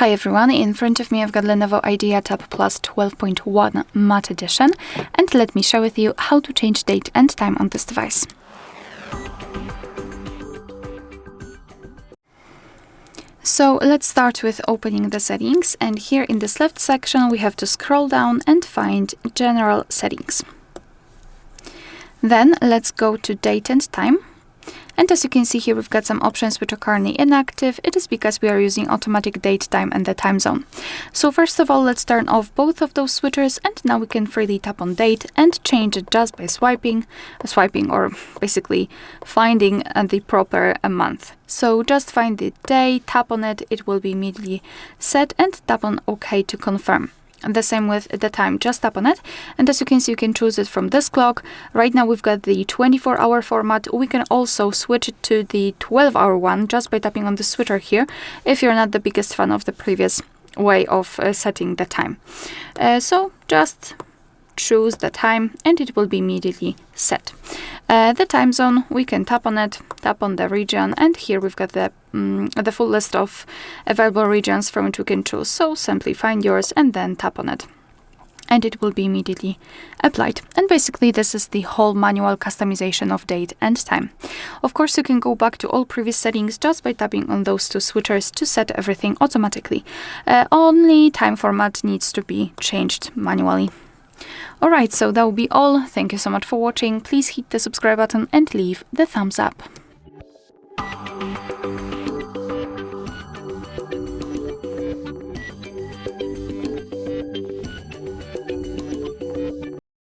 Hi everyone, in front of me I've got LENOVO Idea Tab Plus 12.1 Matte Edition, and let me share with you how to change date and time on this device. So let's start with opening the settings, and here in this left section we have to scroll down and find General Settings. Then let's go to Date and Time. And as you can see here, we've got some options which are currently inactive. It is because we are using automatic date time and the time zone. So first of all, let's turn off both of those switchers, and now we can freely tap on date and change it just by swiping or basically finding the proper month. So just find the day, tap on it, it will be immediately set, and tap on OK to confirm. And the same with the time, just tap on it, and as you can see, you can choose it from this clock. Right now we've got the 24-hour format. We can also switch it to the 12-hour one just by tapping on the switcher here, if you're not the biggest fan of the previous way of setting the time. So just choose the time and it will be immediately set. The time zone, we can tap on it, tap on the region, and here we've got the full list of available regions from which we can choose. So simply find yours and then tap on it, and it will be immediately applied. And basically this is the whole manual customization of date and time. Of course, you can go back to all previous settings just by tapping on those two switchers to set everything automatically. Only time format needs to be changed manually. Alright, so that will be all. Thank you so much for watching. Please hit the subscribe button and leave the thumbs up.